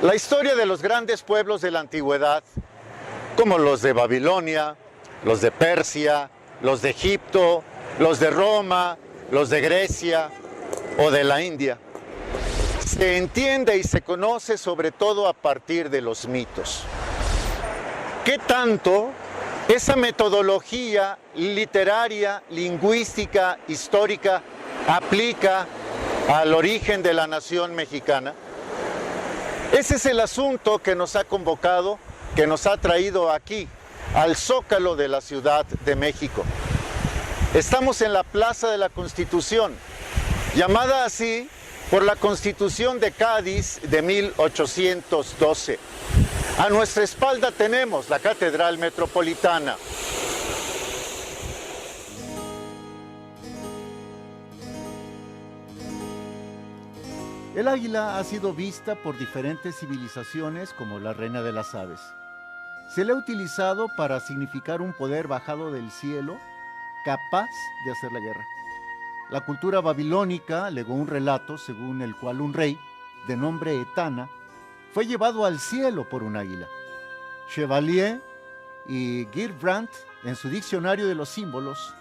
La historia de los grandes pueblos de la antigüedad, como los de Babilonia, los de Persia, los de Egipto, los de Roma, los de Grecia o de la India, se entiende y se conoce sobre todo a partir de los mitos. ¿Qué tanto esa metodología literaria, lingüística, histórica aplica al origen de la nación mexicana? Ese es el asunto que nos ha convocado, que nos ha traído aquí, al Zócalo de la Ciudad de México. Estamos en la Plaza de la Constitución, llamada así por la Constitución de Cádiz de 1812. A nuestra espalda tenemos la Catedral Metropolitana. El águila ha sido vista por diferentes civilizaciones como la reina de las aves. Se le ha utilizado para significar un poder bajado del cielo, capaz de hacer la guerra. La cultura babilónica legó un relato según el cual un rey, de nombre Etana, fue llevado al cielo por un águila. Chevalier y Gerbrandt, en su diccionario de los símbolos,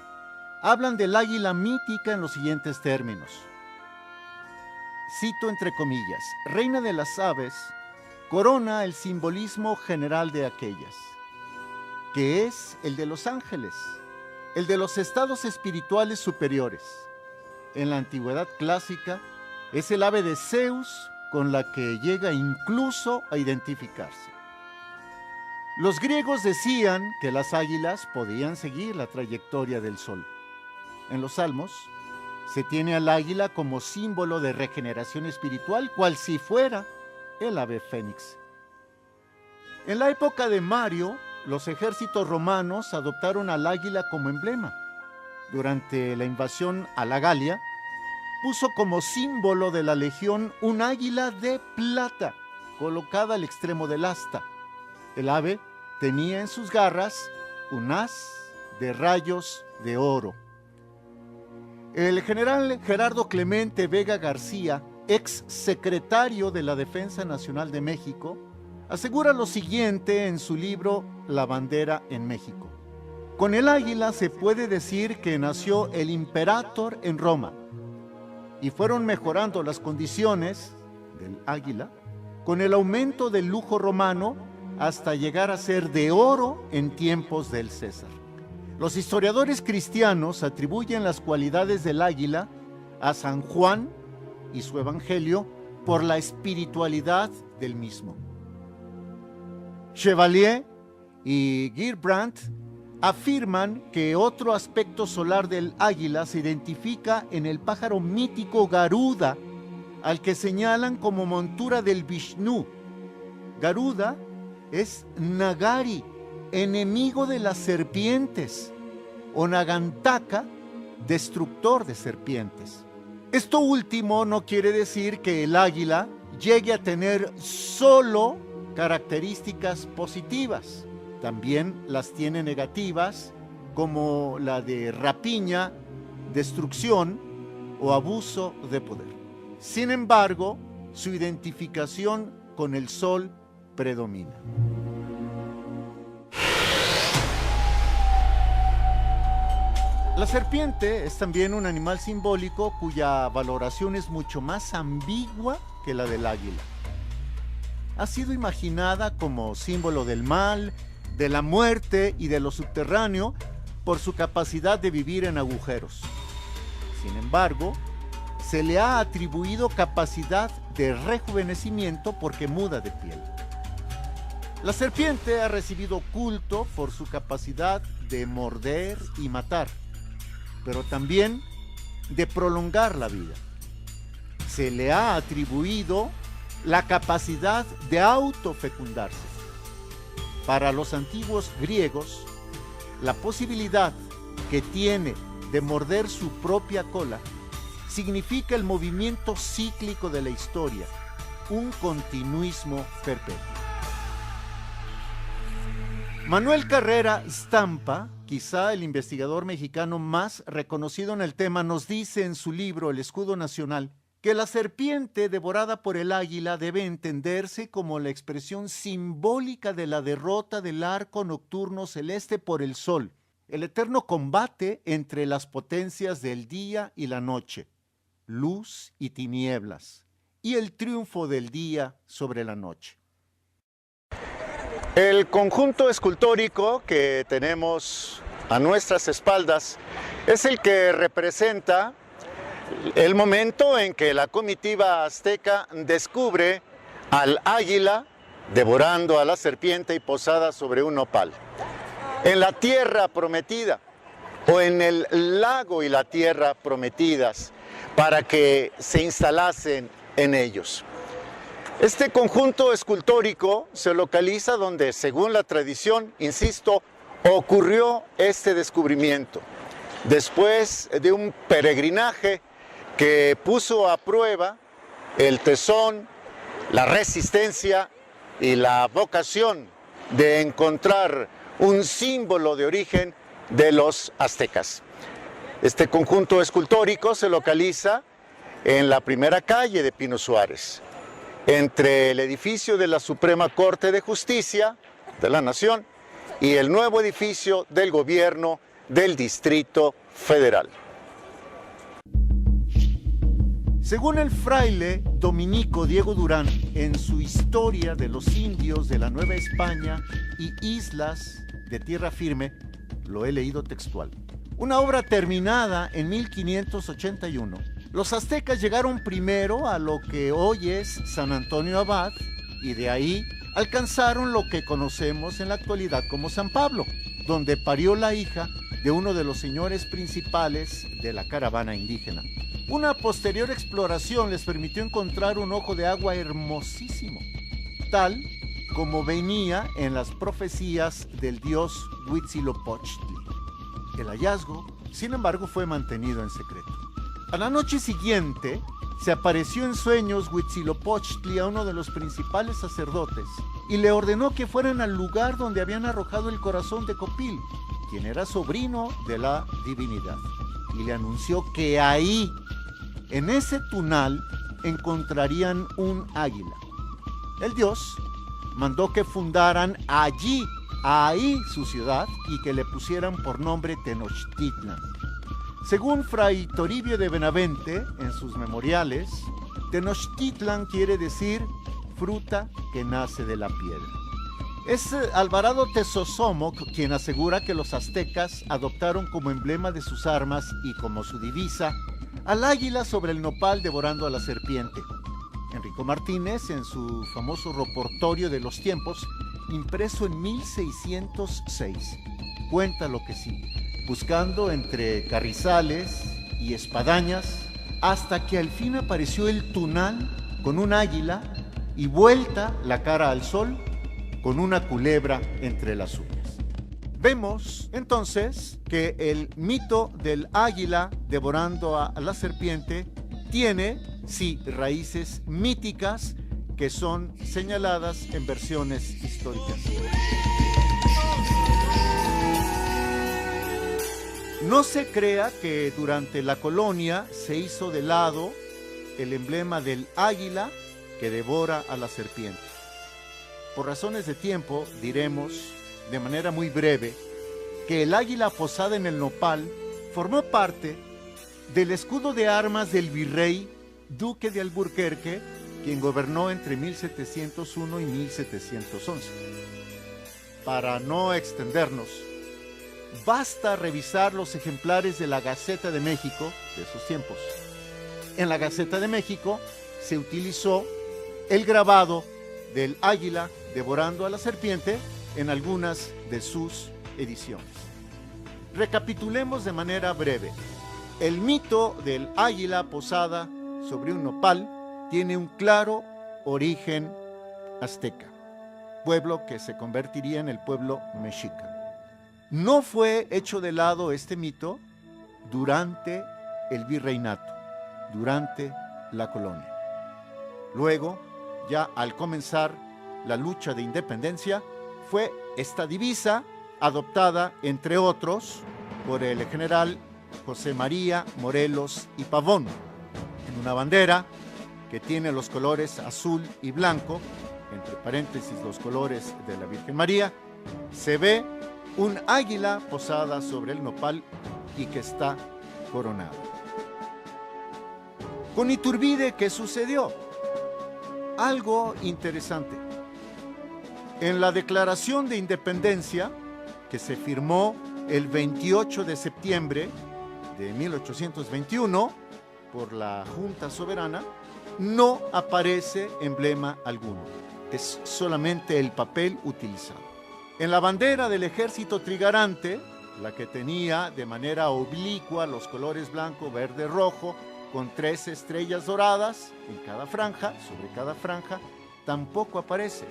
hablan del águila mítica en los siguientes términos. Cito entre comillas: reina de las aves, corona el simbolismo general de aquellas, que es el de los ángeles, el de los estados espirituales superiores. En la antigüedad clásica, es el ave de Zeus con la que llega incluso a identificarse. Los griegos decían que las águilas podían seguir la trayectoria del sol. En los Salmos, se tiene al águila como símbolo de regeneración espiritual, cual si fuera el ave fénix. En la época de Mario, los ejércitos romanos adoptaron al águila como emblema. Durante la invasión a la Galia, puso como símbolo de la legión un águila de plata, colocada al extremo del asta. El ave tenía en sus garras un haz de rayos de oro. El general Gerardo Clemente Vega García, ex secretario de la Defensa Nacional de México, asegura lo siguiente en su libro La bandera en México. Con el águila se puede decir que nació el imperator en Roma, y fueron mejorando las condiciones del águila con el aumento del lujo romano hasta llegar a ser de oro en tiempos del César. Los historiadores cristianos atribuyen las cualidades del águila a San Juan y su evangelio por la espiritualidad del mismo. Chevalier y Gerbrandt afirman que otro aspecto solar del águila se identifica en el pájaro mítico Garuda, al que señalan como montura del Vishnu. Garuda es Nagari, enemigo de las serpientes, o Nagantaka, destructor de serpientes. Esto último no quiere decir que el águila llegue a tener solo características positivas. También las tiene negativas, como la de rapiña, destrucción o abuso de poder. Sin embargo, su identificación con el sol predomina. La serpiente es también un animal simbólico cuya valoración es mucho más ambigua que la del águila. Ha sido imaginada como símbolo del mal, de la muerte y de lo subterráneo por su capacidad de vivir en agujeros. Sin embargo, se le ha atribuido capacidad de rejuvenecimiento porque muda de piel. La serpiente ha recibido culto por su capacidad de morder y matar, pero también de prolongar la vida. Se le ha atribuido la capacidad de autofecundarse. Para los antiguos griegos, la posibilidad que tiene de morder su propia cola significa el movimiento cíclico de la historia, un continuismo perpetuo. Manuel Carrera Stampa, quizá el investigador mexicano más reconocido en el tema, nos dice en su libro El Escudo Nacional que la serpiente devorada por el águila debe entenderse como la expresión simbólica de la derrota del arco nocturno celeste por el sol, el eterno combate entre las potencias del día y la noche, luz y tinieblas, y el triunfo del día sobre la noche. El conjunto escultórico que tenemos a nuestras espaldas es el que representa el momento en que la comitiva azteca descubre al águila devorando a la serpiente y posada sobre un nopal. En la tierra prometida, o en el lago y la tierra prometidas, para que se instalasen en ellos. Este conjunto escultórico se localiza donde, según la tradición, insisto, ocurrió este descubrimiento, después de un peregrinaje que puso a prueba el tesón, la resistencia y la vocación de encontrar un símbolo de origen de los aztecas. Este conjunto escultórico se localiza en la primera calle de Pino Suárez, entre el edificio de la Suprema Corte de Justicia de la Nación y el nuevo edificio del gobierno del Distrito Federal. Según el fraile dominico Diego Durán, en su Historia de los Indios de la Nueva España y Islas de Tierra Firme, lo he leído textual. Una obra terminada en 1581. Los aztecas llegaron primero a lo que hoy es San Antonio Abad y de ahí alcanzaron lo que conocemos en la actualidad como San Pablo, donde parió la hija de uno de los señores principales de la caravana indígena. Una posterior exploración les permitió encontrar un ojo de agua hermosísimo, tal como venía en las profecías del dios Huitzilopochtli. El hallazgo, sin embargo, fue mantenido en secreto. A la noche siguiente, se apareció en sueños Huitzilopochtli a uno de los principales sacerdotes y le ordenó que fueran al lugar donde habían arrojado el corazón de Copil, quien era sobrino de la divinidad, y le anunció que ahí, en ese tunal, encontrarían un águila. El dios mandó que fundaran ahí su ciudad y que le pusieran por nombre Tenochtitlan. Según Fray Toribio de Benavente, en sus memoriales, Tenochtitlan quiere decir fruta que nace de la piedra. Es Alvarado Tezosomoc quien asegura que los aztecas adoptaron como emblema de sus armas y como su divisa al águila sobre el nopal devorando a la serpiente. Enrico Martínez, en su famoso Reportorio de los Tiempos, impreso en 1606, cuenta lo que sigue, buscando entre carrizales y espadañas, hasta que al fin apareció el tunal con un águila y vuelta la cara al sol con una culebra entre las uñas. Vemos entonces que el mito del águila devorando a la serpiente tiene, sí, raíces míticas que son señaladas en versiones históricas. No se crea que durante la colonia se hizo de lado el emblema del águila que devora a la serpiente. Por razones de tiempo, diremos de manera muy breve que el águila posada en el nopal formó parte del escudo de armas del virrey duque de Alburquerque, quien gobernó entre 1701 y 1711. Para no extendernos, basta revisar los ejemplares de la Gaceta de México de esos tiempos. En la Gaceta de México se utilizó el grabado del águila devorando a la serpiente en algunas de sus ediciones. Recapitulemos de manera breve. El mito del águila posada sobre un nopal tiene un claro origen azteca, pueblo que se convertiría en el pueblo mexica. No fue hecho de lado este mito durante el virreinato, durante la colonia. Luego, ya al comenzar la lucha de independencia, fue esta divisa adoptada, entre otros, por el general José María Morelos y Pavón. en una bandera que tiene los colores azul y blanco, entre paréntesis los colores de la Virgen María, se ve un águila posada sobre el nopal y que está coronada. Con Iturbide, ¿qué sucedió? Algo interesante. En la Declaración de Independencia, que se firmó el 28 de septiembre de 1821 por la Junta Soberana, no aparece emblema alguno. Es solamente el papel utilizado. En la bandera del ejército trigarante, la que tenía de manera oblicua los colores blanco, verde, rojo, con 3 estrellas doradas en cada franja, sobre cada franja, tampoco aparece.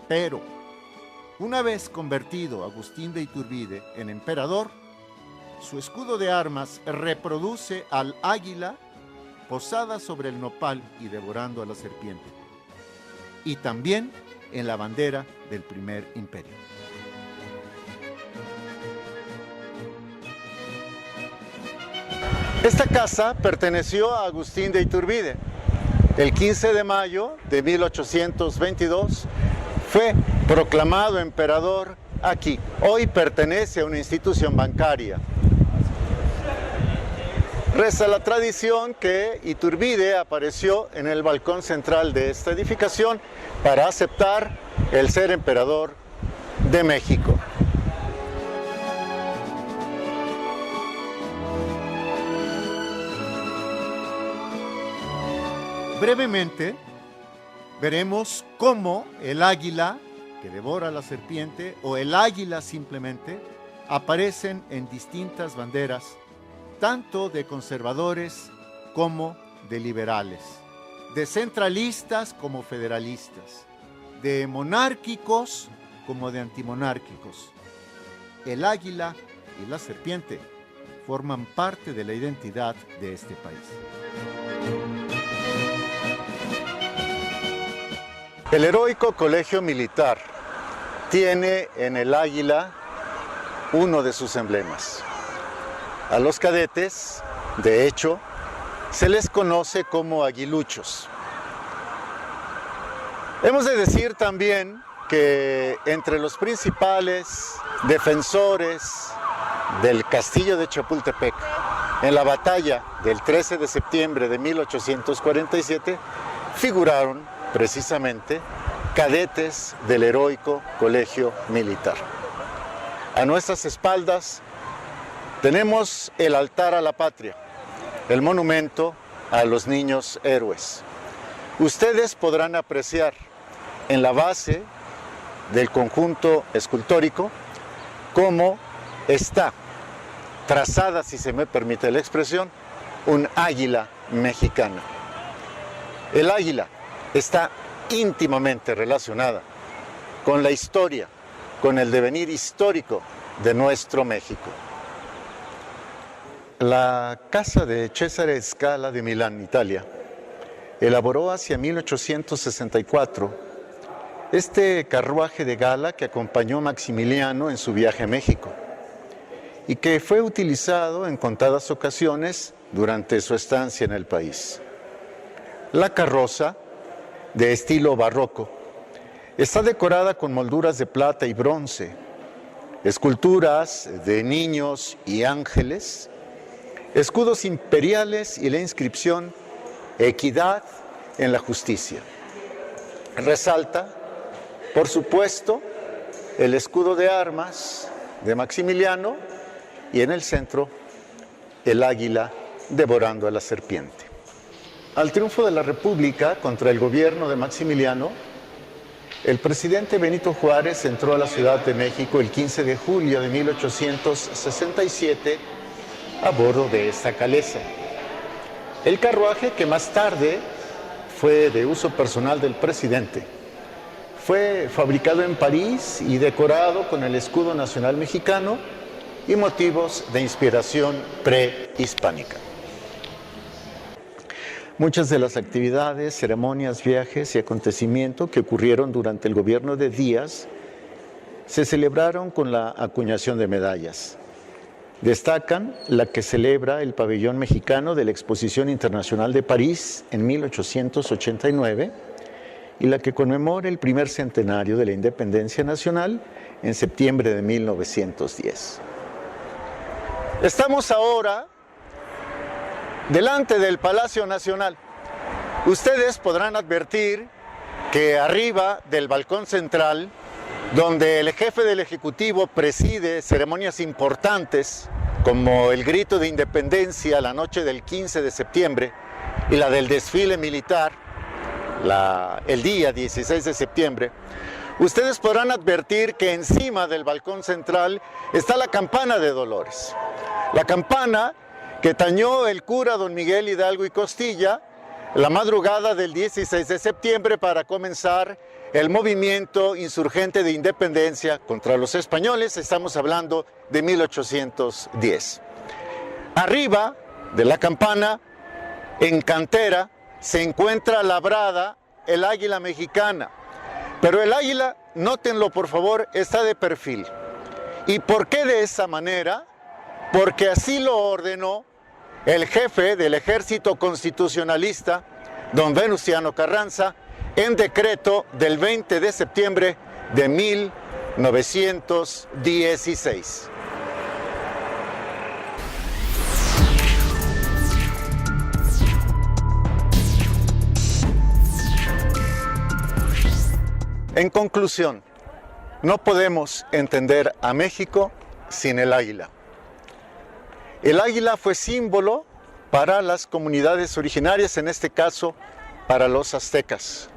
Pero, una vez convertido Agustín de Iturbide en emperador, su escudo de armas reproduce al águila posada sobre el nopal y devorando a la serpiente. Y también en la bandera del primer imperio. Esta casa perteneció a Agustín de Iturbide. El 15 de mayo de 1822 fue proclamado emperador aquí. Hoy pertenece a una institución bancaria. Reza la tradición que Iturbide apareció en el balcón central de esta edificación para aceptar el ser emperador de México. Brevemente, veremos cómo el águila que devora a la serpiente o el águila simplemente aparecen en distintas banderas, tanto de conservadores como de liberales, de centralistas como federalistas, de monárquicos como de antimonárquicos. El águila y la serpiente forman parte de la identidad de este país. El heroico Colegio Militar tiene en el águila uno de sus emblemas. A los cadetes, de hecho, se les conoce como aguiluchos. Hemos de decir también que entre los principales defensores del castillo de Chapultepec, en la batalla del 13 de septiembre de 1847, figuraron precisamente cadetes del heroico Colegio Militar. A nuestras espaldas tenemos el altar a la patria, el monumento a los niños héroes. Ustedes podrán apreciar en la base del conjunto escultórico cómo está trazada, si se me permite la expresión, un águila mexicana. El águila está íntimamente relacionada con la historia, con el devenir histórico de nuestro México. La casa de Cesare Scala de Milán, Italia, elaboró hacia 1864 este carruaje de gala que acompañó a Maximiliano en su viaje a México y que fue utilizado en contadas ocasiones durante su estancia en el país. La carroza, de estilo barroco, está decorada con molduras de plata y bronce, esculturas de niños y ángeles, escudos imperiales y la inscripción Equidad en la justicia. Resalta, por supuesto, el escudo de armas de Maximiliano y en el centro el águila devorando a la serpiente. Al triunfo de la República contra el gobierno de Maximiliano, el presidente Benito Juárez entró a la Ciudad de México el 15 de julio de 1867 a bordo de esta calesa. El carruaje, que más tarde fue de uso personal del presidente, fue fabricado en París y decorado con el escudo nacional mexicano y motivos de inspiración prehispánica. Muchas de las actividades, ceremonias, viajes y acontecimientos que ocurrieron durante el gobierno de Díaz se celebraron con la acuñación de medallas. Destacan la que celebra el pabellón mexicano de la Exposición Internacional de París en 1889 y la que conmemora el primer centenario de la independencia nacional en septiembre de 1910. Estamos ahora delante del Palacio Nacional. Ustedes podrán advertir que arriba del balcón central, donde el jefe del Ejecutivo preside ceremonias importantes como el grito de independencia la noche del 15 de septiembre y la del desfile militar el día 16 de septiembre, ustedes podrán advertir que encima del balcón central está la campana de Dolores. La campana que tañó el cura don Miguel Hidalgo y Costilla la madrugada del 16 de septiembre para comenzar el movimiento insurgente de independencia contra los españoles. Estamos hablando de 1810. Arriba de la campana, en cantera, se encuentra labrada el águila mexicana. Pero el águila, nótenlo por favor, está de perfil. ¿Y por qué de esa manera? Porque así lo ordenó el jefe del ejército constitucionalista, don Venustiano Carranza, en decreto del 20 de septiembre de 1916. En conclusión, no podemos entender a México sin el águila. El águila fue símbolo para las comunidades originarias, en este caso para los aztecas.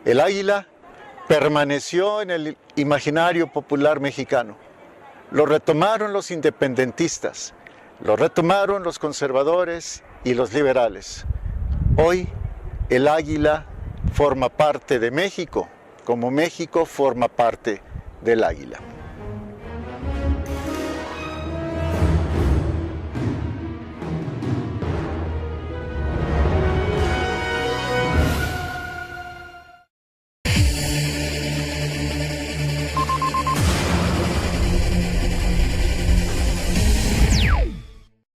El águila permaneció en el imaginario popular mexicano. Lo retomaron los independentistas, lo retomaron los conservadores y los liberales. Hoy el águila forma parte de México, como México forma parte del águila.